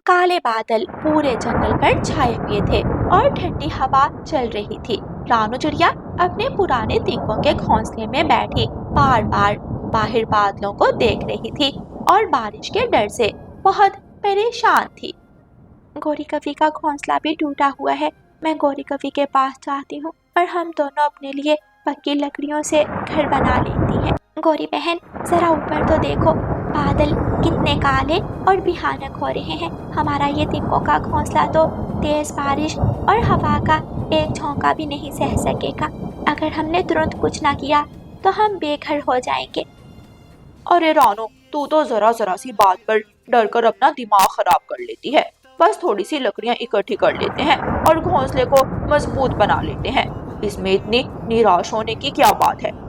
काले बादल पूरे जंगल पर छाए हुए थे और ठंडी हवा चल रही थी। रानू चिड़िया अपने पुराने तिनकों के घोंसले में बैठी बार बार बाहर बादलों को देख रही थी और बारिश के डर से बहुत परेशान थी। गौरी कवि का घोंसला भी टूटा हुआ है। मैं गौरी कवि के पास जाती हूँ और हम दोनों अपने लिए पक्की लकड़ियों से घर बना लेती हैं। गौरी बहन, जरा ऊपर तो देखो, बादल कितने काले और भयानक हो रहे हैं। हमारा ये तिनकों का घोंसला तो तेज बारिश और हवा का एक झोंका भी नहीं सह सकेगा। अगर हमने तुरंत कुछ ना किया तो हम बेघर हो जाएंगे। अरे रानो, तू तो जरा जरा सी बात पर डर कर अपना दिमाग खराब कर लेती है। बस थोड़ी सी लकड़ियां इकट्ठी कर लेते हैं और घोंसले को मजबूत बना लेते हैं। इसमें इतनी निराश होने की क्या बात है।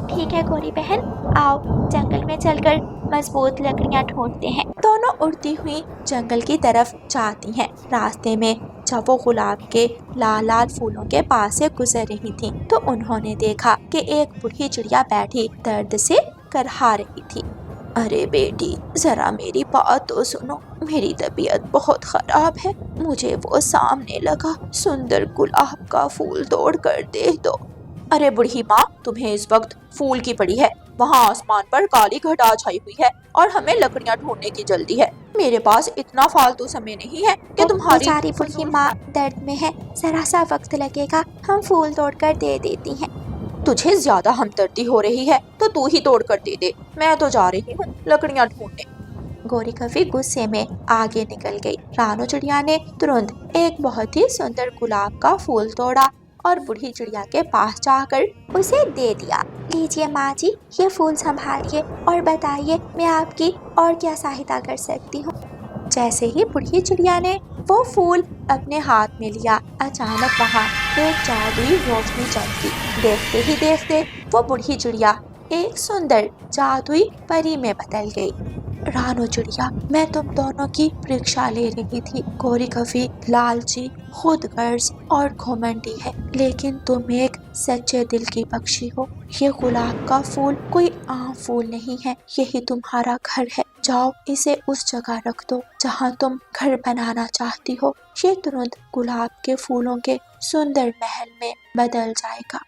ठीक है गौरी बहन, आओ जंगल में चलकर मजबूत लकड़ियां ढूंढते हैं। दोनों उड़ती हुई जंगल की तरफ जाती हैं। रास्ते में जब वो गुलाब के लाल लाल फूलों के पास से गुजर रही थी तो उन्होंने देखा कि एक बूढ़ी चिड़िया बैठी दर्द से करहा रही थी। अरे बेटी, जरा मेरी बात तो सुनो। मेरी तबीयत बहुत खराब है। मुझे वो सामने लगा सुंदर गुलाब का फूल तोड़ कर दे दो। अरे बुढ़ी माँ, तुम्हें इस वक्त फूल की पड़ी है। वहाँ आसमान पर काली घटा छाई हुई है और हमें लकड़ियाँ ढूंढने की जल्दी है। मेरे पास इतना फालतू समय नहीं है कि तुम्हारी सारी बूढ़ी माँ दर्द में है। जरा सा वक्त लगेगा, हम फूल तोड़ कर दे देती हैं। तुझे ज्यादा हमदर्दी हो रही है तो तू ही तोड़ कर दे दे। मैं तो जा रही हूँ लकड़ियाँ ढूंढने। गौरी कवि गुस्से में आगे निकल गई। रानू चिड़िया ने तुरंत एक बहुत ही सुंदर गुलाब का फूल तोड़ा और बूढ़ी चिड़िया के पास जाकर उसे दे दिया। लीजिए माँ जी, ये फूल संभालिए और बताइए मैं आपकी और क्या सहायता कर सकती हूँ। जैसे ही बूढ़ी चिड़िया ने वो फूल अपने हाथ में लिया, अचानक वहाँ एक जादुई रोशनी चमकी। देखते ही देखते वो बूढ़ी चिड़िया एक सुंदर जादुई परी में बदल गई। रानू चिड़िया, मैं तुम दोनों की परीक्षा ले रही थी। गौरी कवि लालची, खुदगर्ज और घमंडी है, लेकिन तुम एक सच्चे दिल की पक्षी हो। ये गुलाब का फूल कोई आम फूल नहीं है, यही तुम्हारा घर है। जाओ इसे उस जगह रख दो जहाँ तुम घर बनाना चाहती हो। ये तुरंत गुलाब के फूलों के सुंदर महल में बदल जाएगा।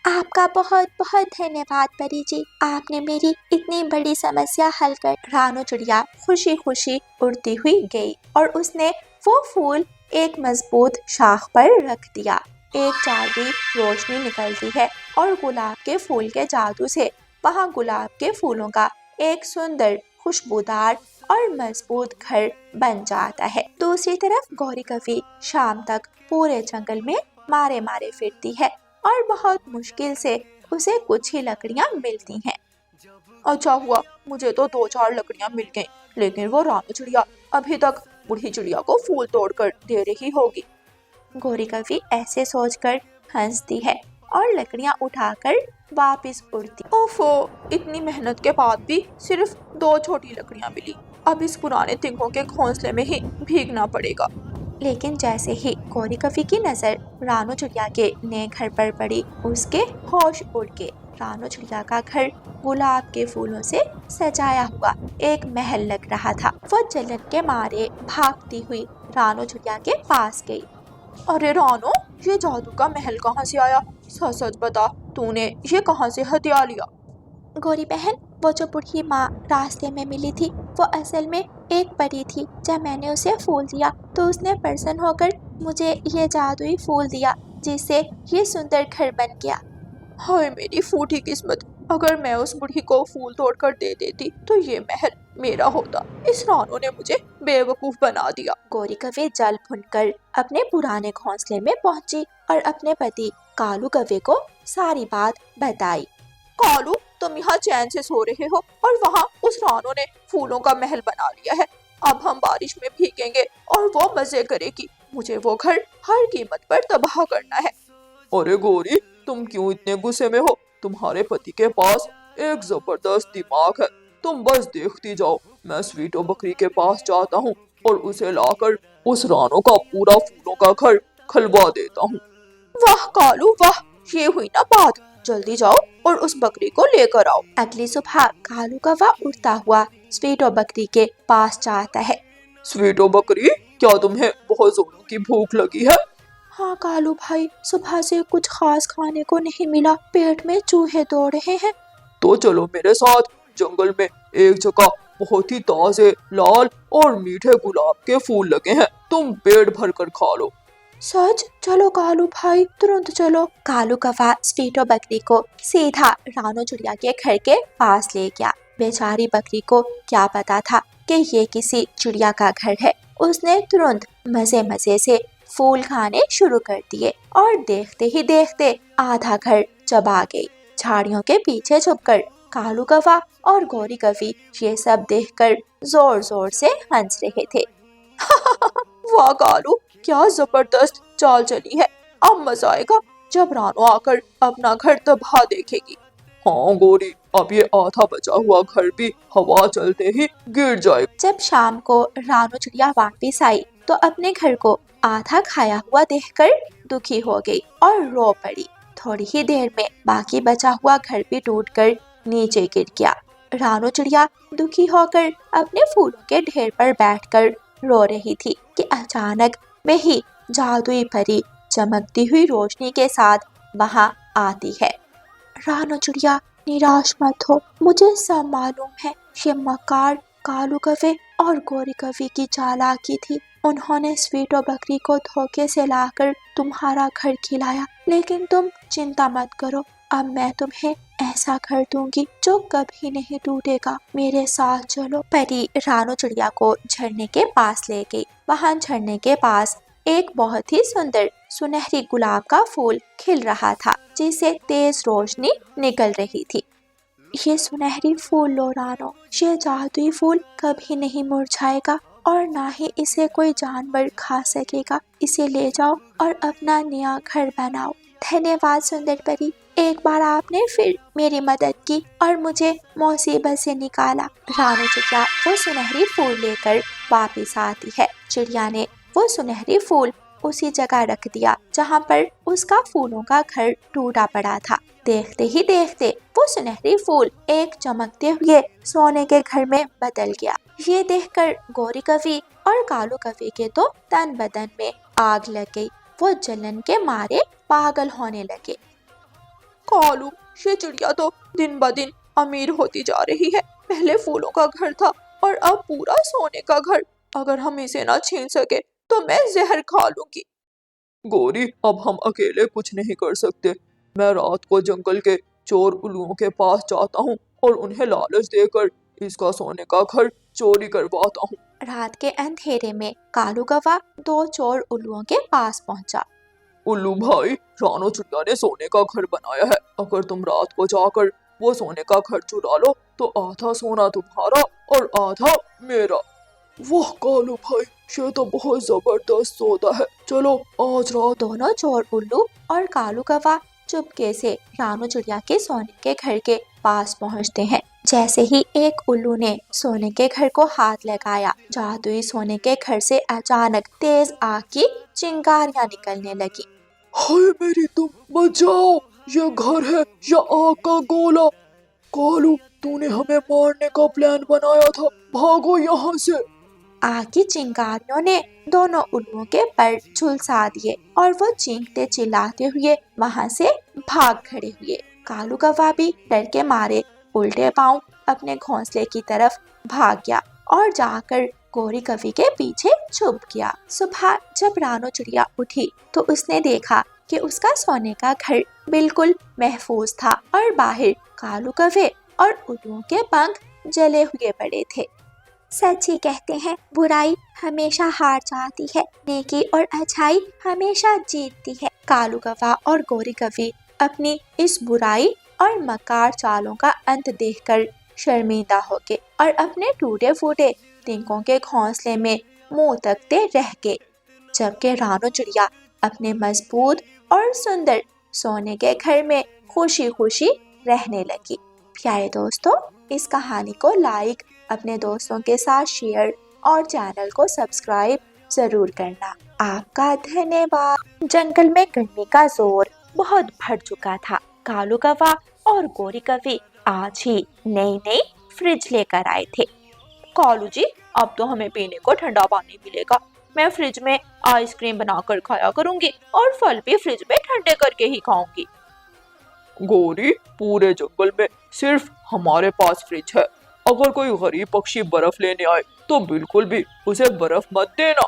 आपका बहुत बहुत धन्यवाद परी जी, आपने मेरी इतनी बड़ी समस्या हल कर। रानू चिड़िया खुशी खुशी उड़ती हुई गई और उसने वो फूल एक मजबूत शाख पर रख दिया। एक जादुई रोशनी निकलती है और गुलाब के फूल के जादू से वहाँ गुलाब के फूलों का एक सुंदर, खुशबूदार और मजबूत घर बन जाता है। दूसरी तरफ गौरी कवि शाम तक पूरे जंगल में मारे मारे फिरती है और बहुत मुश्किल से उसे कुछ ही लकड़ियां मिलती हैं। अच्छा हुआ, मुझे तो 2-4 लकड़ियां मिल गईं, लेकिन वो रानू चिड़िया अभी तक बूढ़ी चिड़िया को फूल तोड़ कर दे रही होगी। गौरी कवि ऐसे सोचकर हंसती है और लकड़ियां उठाकर वापस उड़ती। ओफो, इतनी मेहनत के बाद भी सिर्फ 2 छोटी लकड़ियां मिली। अब इस पुराने तिनकों के घोंसले में ही भीगना पड़ेगा। लेकिन जैसे ही गौरी कवि की नजर रानू चिड़िया के नए घर पर पड़ी, उसके होश उड़ गए। रानू चिड़िया का घर गुलाब के फूलों से सजाया हुआ एक महल लग रहा था। वो जलन के मारे भागती हुई रानू चिड़िया के पास गई। अरे रानो, ये जादू का महल कहाँ से आया? सच सच बता, तूने ये कहाँ से हथिया लिया? गौरी बहन, वो जो बूढ़ी माँ रास्ते में मिली थी वो असल में एक परी थी। जब मैंने उसे फूल दिया तो उसने प्रसन्न होकर मुझे ये जादुई फूल दिया, जिससे ये सुंदर घर बन गया। हाय मेरी फूटी किस्मत, अगर मैं उस बूढ़ी को फूल तोड़कर दे देती तो ये महल मेरा होता। इस रानो ने मुझे बेवकूफ बना दिया। गौरी कवि जल भुनकर अपने पुराने घोंसले में पहुंची और अपने पति कालू कवि को सारी बात बताई। कालू, तुम यहाँ चैन से सो रहे हो और वहाँ उस रानो ने फूलों का महल बना लिया है। अब हम बारिश में भीगेंगे और वो मजे करेगी। मुझे वो घर हर कीमत पर तबाह करना है। अरे गौरी, तुम क्यों इतने गुस्से में हो? तुम्हारे पति के पास एक जबरदस्त दिमाग है। तुम बस देखती जाओ, मैं स्वीटो बकरी के पास जाता हूँ और उसे लाकर उस रानो का पूरा फूलों का घर खलवा देता हूँ। वाह कालू वाह, ये हुई ना बात। जल्दी जाओ और उस बकरी को लेकर आओ। अगली सुबह कालू कौवा उड़ता हुआ स्वीटो बकरी के पास जाता है। स्वीटो बकरी, क्या तुम्हें बहुत जोरों की भूख लगी है? हाँ कालू भाई, सुबह से कुछ खास खाने को नहीं मिला, पेट में चूहे दौड़ रहे हैं। तो चलो मेरे साथ, जंगल में एक जगह बहुत ही ताजे लाल और मीठे गुलाब के फूल लगे हैं, तुम पेट भर कर खा लो। सच? चलो कालू भाई, तुरंत चलो। कालू कौवा स्वीटो बकरी को सीधा रानू चिड़िया के घर के पास ले गया। बेचारी बकरी को क्या पता था कि ये किसी चिड़िया का घर है। उसने तुरंत मजे मजे से फूल खाने शुरू कर दिए और देखते ही देखते आधा घर चबा गई। झाड़ियों के पीछे छुपकर कालू कौवा और गौरी कवि ये सब देखकर जोर जोर से हंस रहे थे। वाह कालू, क्या जबरदस्त चाल चली है। अब मजा आएगा जब रानो आकर अपना घर तबाह देखेगी। हाँ गौरी, अब ये आधा बचा हुआ घर भी हवा चलते ही गिर जाएगा। जब शाम को रानू चिड़िया वापस आई तो अपने घर को आधा खाया हुआ देखकर दुखी हो गई और रो पड़ी। थोड़ी ही देर में बाकी बचा हुआ घर भी टूटकर नीचे गिर गया। रानू चिड़िया दुखी होकर अपने फूलों के ढेर पर बैठकर रो रही थी कि अचानक वही जादुई परी चमकती हुई रोशनी के साथ वहां आती है। रानू चिड़िया, निराश मत हो, मुझे सब मालूम है। ये मकार कालू कौवे और गौरी कवि की चालाकी थी। उन्होंने स्वीटो बकरी को धोखे से लाकर तुम्हारा घर खिलाया, लेकिन तुम चिंता मत करो, अब मैं तुम्हें ऐसा घर दूंगी जो कभी नहीं टूटेगा। मेरे साथ चलो। परी रानू चिड़िया को झरने के पास ले गई। वहां झरने के पास एक बहुत ही सुंदर सुनहरी गुलाब का फूल खिल रहा था, जिसे तेज रोशनी निकल रही थी। ये सुनहरी फूल लो रानो, ये जादुई फूल कभी नहीं मुरझाएगा और ना ही इसे कोई जानवर खा सकेगा। इसे ले जाओ और अपना नया घर बनाओ। धन्यवाद सुंदर परी, एक बार आपने फिर मेरी मदद की और मुझे मुसीबत से निकाला। रानू चिड़िया वो सुनहरी फूल लेकर वापिस आती है। चिड़िया ने वो सुनहरी फूल उसी जगह रख दिया जहाँ पर उसका फूलों का घर टूटा पड़ा था। देखते ही देखते वो सुनहरी फूल एक चमकते हुए सोने के घर में बदल गया। ये देखकर गौरी कवि और कालू कवि के तो तन बदन में आग लग गई। वो जलन के मारे पागल होने लगे। कालू, ये चिड़िया तो दिन ब दिन अमीर होती जा रही है। पहले फूलों का घर था और अब पूरा सोने का घर। अगर हम इसे ना छीन सके तो मैं जहर खा लूंगी। गौरी, अब हम अकेले कुछ नहीं कर सकते। मैं रात को जंगल के चोर उल्लुओं के पास जाता हूँ और उन्हें लालच देकर इसका सोने का घर चोरी करवाता हूँ। रात के अंधेरे में कालू कौवा दो चोर उल्लुओं के पास पहुंचा। उल्लू भाई, रानो चिड़िया ने सोने का घर बनाया है। अगर तुम रात को जाकर वो सोने का घर चुरा लो तो आधा सोना तुम्हारा और आधा मेरा। वाह कालू भाई, ये तो बहुत जबरदस्त सौदा है। चलो आज रात। दोनों चोर उल्लू और कालू कौवा चुपके से रानू चिड़िया के सोने के घर के पास पहुंचते हैं। जैसे ही एक उल्लू ने सोने के घर को हाथ लगाया, जादुई सोने के घर से अचानक तेज आग की चिंगारियां निकलने लगी। हाय मेरी तुम, बचाओ, ये घर है या आग का गोला। कालू, तूने हमें मारने का प्लान बनाया था, भागो यहाँ से। आग की चिंगारियों ने दोनों उल्लुओं के पर झुलसा दिए और वो चीखते चिल्लाते हुए वहां से भाग खड़े हुए। कालू कौवा भी डर के मारे उल्टे पांव अपने घोंसले की तरफ भाग गया और जाकर गौरी कवि के पीछे छुप गया। सुबह जब रानू चिड़िया उठी तो उसने देखा कि उसका सोने का घर बिल्कुल महफूज था और बाहर कालू कौवे और उल्लुओं के पंख जले हुए पड़े थे। सच ही कहते हैं, बुराई हमेशा हार जाती है, नेकी और अच्छाई हमेशा जीतती है। कालू कौवा और गौरी कवि अपनी इस बुराई और मकार चालों का अंत देखकर शर्मिंदा हो गए और अपने टूटे फूटे तिनकों के घोंसले में मुंह तकते रह गए, जबकि रानू चिड़िया अपने मजबूत और सुंदर सोने के घर में खुशी खुशी रहने लगी। प्यारे दोस्तों, इस कहानी को लाइक, अपने दोस्तों के साथ शेयर और चैनल को सब्सक्राइब जरूर करना। आपका धन्यवाद। जंगल में गर्मी का जोर बहुत बढ़ चुका था। कालू कौवा और गौरी कवि आज ही नई नई फ्रिज लेकर आए थे। कालू जी, अब तो हमें पीने को ठंडा पानी मिलेगा। मैं फ्रिज में आइसक्रीम बनाकर खाया करूंगी और फल भी फ्रिज में ठंडे करके ही खाऊंगी। गौरी, पूरे जंगल में सिर्फ हमारे पास फ्रिज है। अगर कोई गरीब पक्षी बर्फ लेने आए तो बिल्कुल भी उसे बर्फ मत देना।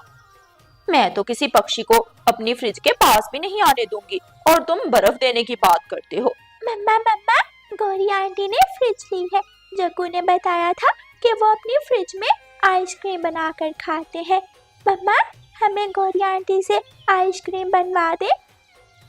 मैं तो किसी पक्षी को अपनी फ्रिज के पास भी नहीं आने दूंगी और तुम बर्फ देने की बात करते हो। मम्मा मम्मा, गौरी आंटी ने फ्रिज ली है। जग्गू ने बताया था कि वो अपनी फ्रिज में आइसक्रीम बनाकर खाते हैं। मम्मा, हमें गौरी आंटी से आइसक्रीम बनवा दे।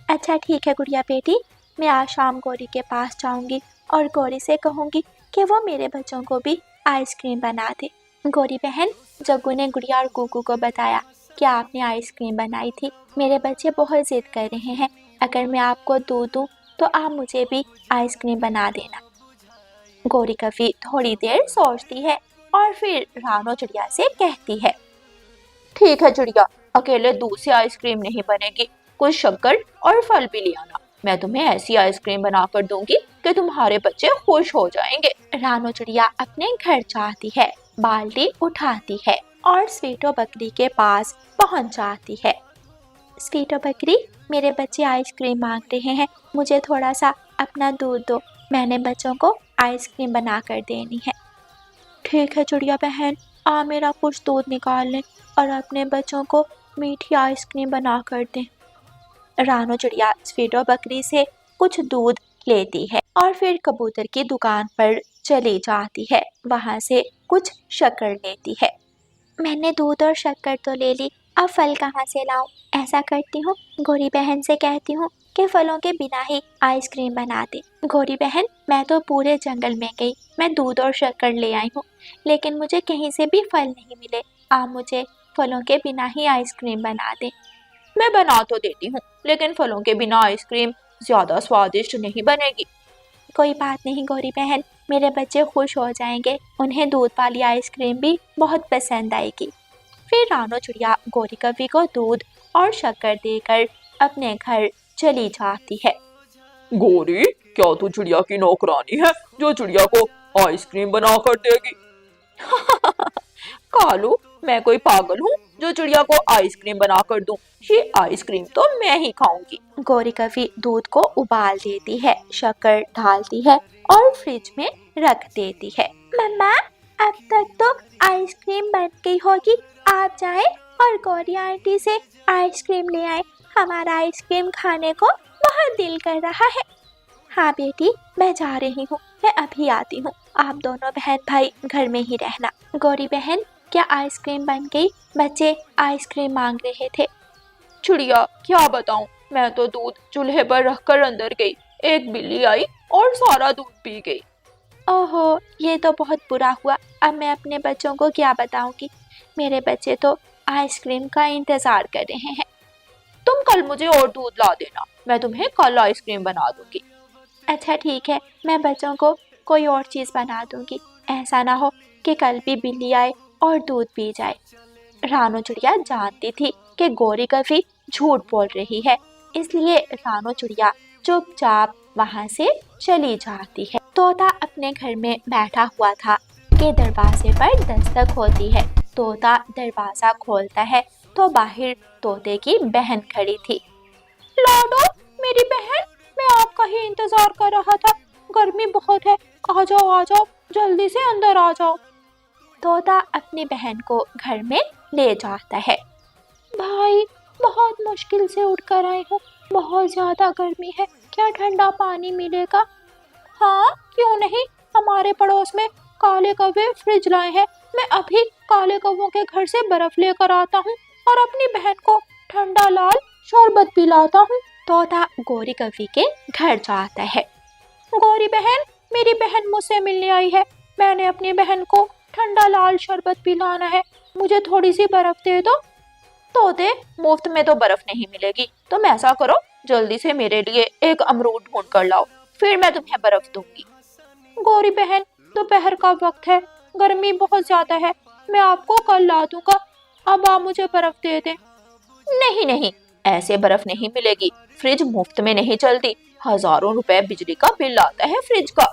अच्छा ठीक है गुड़िया बेटी, मैं आज शाम गौरी के पास जाऊंगी और गौरी से कहूंगी कि वो मेरे बच्चों को भी आइसक्रीम बना दे। गौरी बहन, जग्गू ने गुड़िया और गुगू को बताया कि आपने आइसक्रीम बनाई थी। मेरे बच्चे बहुत जिद कर रहे हैं, अगर मैं आपको दूध दूं तो आप मुझे भी आइसक्रीम बना देना। गौरी कभी थोड़ी देर सोचती है और फिर रानो चिड़िया से कहती है, ठीक है चिड़िया, अकेले दूध से आइसक्रीम नहीं बनेगी, कुछ शक्कर और फल भी ले आना। मैं तुम्हें ऐसी आइसक्रीम बना कर दूंगी कि तुम्हारे बच्चे खुश हो जाएंगे। रानो चिड़िया अपने घर जाती है, बाल्टी उठाती है और स्वीटो बकरी के पास पहुंच जाती है। स्वीटो बकरी, मेरे बच्चे आइसक्रीम मांग रहे हैं, मुझे थोड़ा सा अपना दूध दो, मैंने बच्चों को आइसक्रीम बना कर देनी है। ठीक है चिड़िया बहन, आ मेरा कुछ दूध निकाल लें और अपने बच्चों को मीठी आइसक्रीम बना कर दें। रानो चिड़िया स्वीटो बकरी से कुछ दूध लेती है और फिर कबूतर की दुकान पर चली जाती है। वहाँ से कुछ शक्कर लेती है। मैंने दूध और शक्कर तो ले ली, अब फल कहाँ से लाऊं? ऐसा करती हूँ, गौरी बहन से कहती हूँ कि फलों के बिना ही आइसक्रीम बना दे। गौरी बहन, मैं तो पूरे जंगल में गई, मैं दूध और शक्कर ले आई हूँ, लेकिन मुझे कहीं से भी फल नहीं मिले। आप मुझे फलों के बिना ही आइसक्रीम बना दे। मैं बना तो देती हूँ, लेकिन फलों के बिना आइसक्रीम ज्यादा स्वादिष्ट नहीं बनेगी। कोई बात नहीं गौरी बहन, मेरे बच्चे खुश हो जाएंगे, उन्हें दूध वाली आइसक्रीम भी बहुत पसंद आएगी। फिर रानो चिड़िया गौरी कवि को दूध और शक्कर देकर अपने घर चली जाती है। गौरी, क्या तू चिड़िया की नौकरानी है जो चिड़िया को आइसक्रीम बना कर देगी? कालू, मैं कोई पागल हूँ जो चिड़िया को आइसक्रीम बना कर दूं? ये आइसक्रीम तो मैं ही खाऊंगी। गौरी कवि दूध को उबाल देती है, शक्कर डालती है और फ्रिज में रख देती है। मम्मा, अब तक तो आइसक्रीम बन गई होगी, आप जाएं और गौरी आंटी से आइसक्रीम ले आए, हमारा आइसक्रीम खाने को बहुत दिल कर रहा है। हाँ बेटी, मैं जा रही हूँ, मैं अभी आती हूँ, आप दोनों बहन भाई घर में ही रहना। गौरी बहन, क्या आइसक्रीम बन गई? बच्चे आइसक्रीम मांग रहे थे। चिड़िया, क्या बताऊं, मैं तो दूध चूल्हे पर रखकर अंदर गई, एक बिल्ली आई और सारा दूध पी गई। ओहो, ये तो बहुत बुरा हुआ, अब मैं अपने बच्चों को क्या बताऊंगी? मेरे बच्चे तो आइसक्रीम का इंतजार कर रहे हैं। तुम कल मुझे और दूध ला देना, मैं तुम्हें कल आइसक्रीम बना दूंगी। अच्छा ठीक है, मैं बच्चों को कोई और चीज़ बना दूंगी, ऐसा ना हो कि कल भी बिल्ली आए और दूध पी जाए। रानो चिड़िया जानती थी कि गौरी कवि झूठ बोल रही है, इसलिए रानो चिड़िया चुपचाप वहाँ से चली जाती है। तोता अपने घर में बैठा हुआ था कि दरवाजे पर दस्तक होती है। तोता दरवाजा खोलता है तो बाहर तोते की बहन खड़ी थी। लाडो, मेरी बहन, मैं आपका ही इंतजार कर रहा था, गर्मी बहुत है, आ जाओ आ जाओ, जल्दी से अंदर आ जाओ। तोता अपनी बहन को घर में ले जाता है। भाई, बहुत मुश्किल से उठकर आई हूँ, बहुत ज्यादा गर्मी है, क्या ठंडा पानी मिलेगा? हाँ, क्यों नहीं, हमारे पड़ोस में काले कौवे फ्रिज लाए हैं, मैं अभी काले कौवों के घर से बर्फ लेकर आता हूँ और अपनी बहन को ठंडा लाल शरबत पिलाता हूँ। तोता गौरी कवि के घर जाता है। गौरी बहन, मेरी बहन मुझसे मिलने आई है, मैंने अपनी बहन को ठंडा लाल शरबत पिलाना है, मुझे थोड़ी सी बर्फ दे दो। तोते, मुफ्त में तो बर्फ नहीं मिलेगी, तुम ऐसा करो, जल्दी से मेरे लिए एक अमरूद ढूंढ कर लाओ, फिर मैं तुम्हें बर्फ दूंगी। गौरी बहन, दोपहर का वक्त है, गर्मी बहुत ज्यादा है, मैं आपको कल ला दूंगा, अब आप मुझे बर्फ दे दें। नहीं नहीं, ऐसे बर्फ नहीं मिलेगी, फ्रिज मुफ्त में नहीं चलती, हजारों रुपए बिजली का बिल आता है फ्रिज का।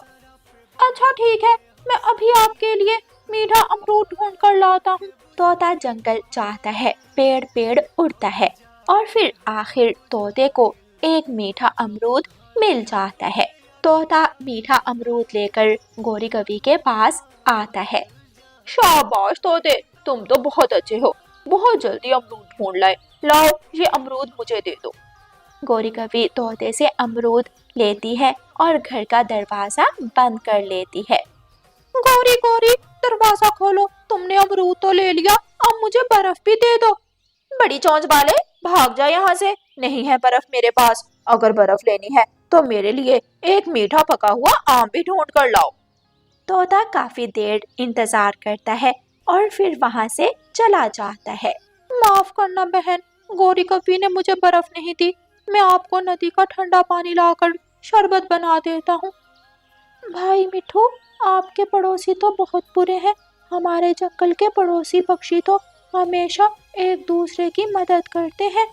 अच्छा ठीक है, मैं अभी आपके लिए मीठा अमरूद ढूंढ कर लाता हूँ। तोता जंगल जाता है, पेड़ पेड़ उड़ता है और फिर आखिर तोते को एक मीठा अमरूद मिल जाता है। तोता मीठा अमरूद लेकर गौरी कवि के पास आता है। शाबाश तोते, तुम तो बहुत अच्छे हो, बहुत जल्दी अमरूद ढूंढ लाए। लाओ ये अमरूद मुझे दे दो। गौरी कवि तोते से अमरूद लेती है और घर का दरवाजा बंद कर लेती है। गौरी गौरी, दरवाजा खोलो, तुमने अमरूद तो ले लिया, अब मुझे बर्फ भी दे दो। बड़ी चोंच वाले, भाग जा यहाँ से, नहीं है बर्फ मेरे पास। अगर बर्फ लेनी है तो मेरे लिए एक मीठा पका हुआ आम भी ढूंढ कर लाओ। तोता काफी देर इंतजार करता है और फिर वहां से चला जाता है। माफ करना बहन, गौरी कवि ने मुझे बर्फ नहीं दी, मैं आपको नदी का ठंडा पानी लाकर शरबत बना देता हूँ। भाई मिठू, आपके पड़ोसी तो बहुत बुरे हैं। हमारे जंगल के पड़ोसी पक्षी तो हमेशा एक दूसरे की मदद करते हैं।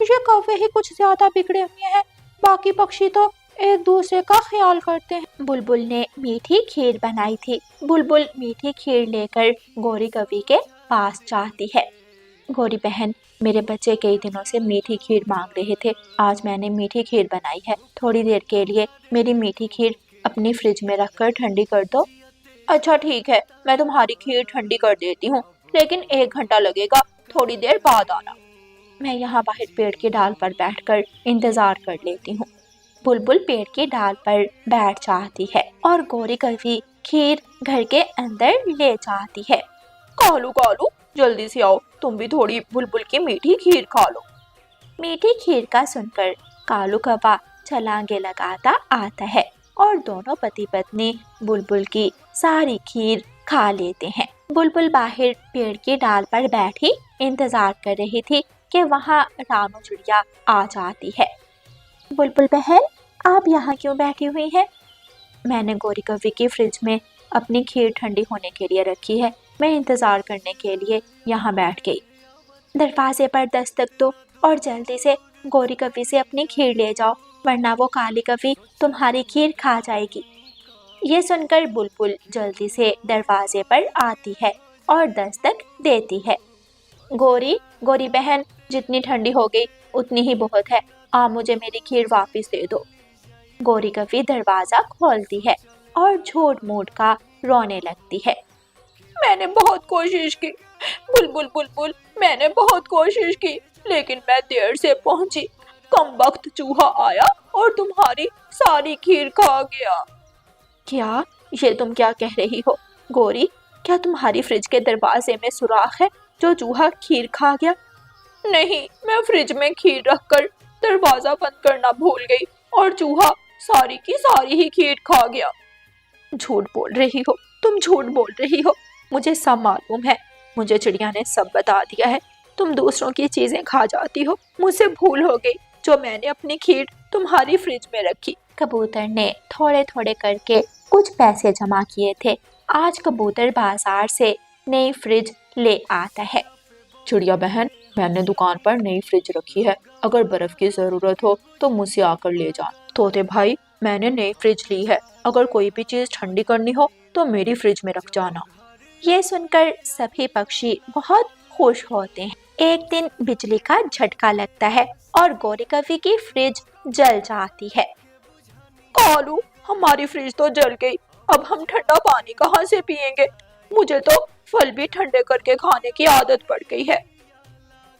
ये कौवे ही कुछ ज्यादा बिगड़े हुए हैं, बाकी पक्षी तो एक दूसरे का ख्याल करते हैं। बुलबुल ने मीठी खीर बनाई थी। बुलबुल मीठी खीर लेकर गौरी कवि के पास जाती है। गौरी बहन, मेरे बच्चे कई दिनों से मीठी खीर मांग रहे थे, आज मैंने मीठी खीर बनाई है, थोड़ी देर के लिए मेरी मीठी खीर अपनी फ्रिज में रखकर ठंडी कर दो। अच्छा ठीक है, मैं तुम्हारी खीर ठंडी कर देती हूँ, लेकिन 1 घंटा लगेगा, थोड़ी देर बाद आना। मैं यहाँ बाहर पेड़ की डाल पर बैठकर इंतजार कर लेती हूँ। बुलबुल पेड़ की डाल पर बैठ जाती है और गौरी कवि खीर घर के अंदर ले जाती है। कालू कालू, जल्दी से आओ, तुम भी थोड़ी बुलबुल की मीठी खीर खा लो। मीठी खीर का सुनकर कालू कौवा छलांगे लगाता आता है और दोनों पति पत्नी बुलबुल की सारी खीर खा लेते हैं। बुलबुल बाहर पेड़ की डाल पर बैठी इंतजार कर रही थी कि वहाँ रानू चिड़िया आ जाती है। बुलबुल बहन, आप यहाँ क्यों बैठी हुई हैं? मैंने गौरी कवि की फ्रिज में अपनी खीर ठंडी होने के लिए रखी है, मैं इंतजार करने के लिए यहाँ बैठ गई। दरवाजे पर दस्तक दो और जल्दी से गौरी कवि से अपनी खीर ले जाओ, वरना वो काली कवि तुम्हारी खीर खा जाएगी। ये सुनकर बुलबुल जल्दी से दरवाजे पर आती है और दस्तक देती है। गौरी, गौरी बहन, जितनी ठंडी हो गई उतनी ही बहुत है, आप मुझे मेरी खीर वापस दे दो। गौरी कवि दरवाजा खोलती है और झूठ मूठ का रोने लगती है। मैंने बहुत कोशिश की, बुलबुल बुलबुल, मैंने बहुत कोशिश की, लेकिन मैं देर से पहुंची। कमबख्त चूहा आया और तुम्हारी सारी खीर खा गया। क्या? ये तुम क्या कह रही हो गौरी? क्या तुम्हारी फ्रिज के दरवाजे में सुराख है जो चूहा खीर खा गया? नहीं, मैं फ्रिज में खीर रखकर दरवाजा बंद करना भूल गई और चूहा सारी की सारी ही खीर खा गया। झूठ बोल रही हो, तुम झूठ बोल रही हो, मुझे सब मालूम है, मुझे चिड़िया ने सब बता दिया है। तुम दूसरों की चीजें खा जाती हो, मुझसे भूल हो गई जो मैंने अपनी खीर तुम्हारी फ्रिज में रखी। कबूतर ने थोड़े थोड़े करके कुछ पैसे जमा किए थे। आज कबूतर बाजार से नई फ्रिज ले आता है। चिड़िया बहन, मैंने दुकान पर नई फ्रिज रखी है, अगर बर्फ की जरूरत हो तो मुझसे आकर ले जा। तोते भाई, मैंने नई फ्रिज ली है, अगर कोई भी चीज ठंडी करनी हो तो मेरी फ्रिज में रख जाना। ये सुनकर सभी पक्षी बहुत खुश होते हैं। एक दिन बिजली का झटका लगता है और गौरी कवि की फ्रिज जल जाती है। कालू, हमारी फ्रिज तो जल गई, अब हम ठंडा पानी कहाँ से पिएंगे? मुझे तो फल भी ठंडे करके खाने की आदत पड़ गई है।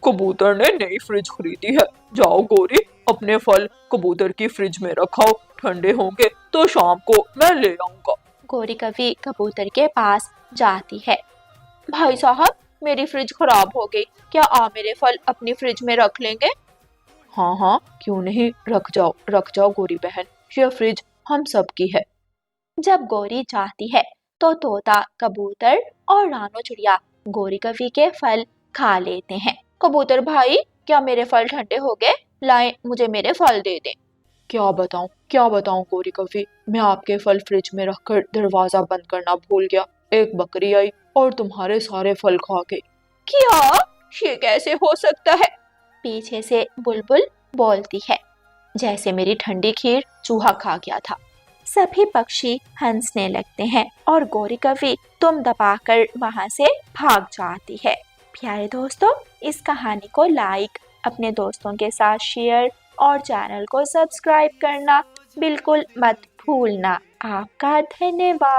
कबूतर ने नई फ्रिज खरीदी है, जाओ गौरी, अपने फल कबूतर की फ्रिज में रखाओ, ठंडे होंगे तो शाम को मैं ले आऊंगा। गौरी कवि कबूतर के पास जाती है। भाई साहब, मेरी फ्रिज खराब हो गई, क्या आप मेरे फल अपनी फ्रिज में रख लेंगे? हाँ हाँ, क्यों नहीं, रख जाओ गौरी बहन, यह फ्रिज हम सब की है। जब गौरी जाती है तो तोता, कबूतर और रानो चिड़िया गौरी कवि के फल खा लेते हैं। कबूतर भाई, क्या मेरे फल ठंडे हो गए? लाएं, मुझे मेरे फल दे दें। क्या बताऊं गौरी कवि, मैं आपके फल फ्रिज में रखकर दरवाजा बंद करना भूल गया, एक बकरी आई और तुम्हारे सारे फल खा गई। क्या? ये कैसे हो सकता है? पीछे से बुलबुल बोलती है। जैसे मेरी ठंडी खीर चूहा खा गया था। सभी पक्षी हंसने लगते हैं और गौरी कवि तुम दबाकर वहां से भाग जाती है। प्यारे दोस्तों, इस कहानी को लाइक, अपने दोस्तों के साथ शेयर और चैनल को सब्सक्राइब करना बिल्कुल मत भूलना। आपका धन्यवाद।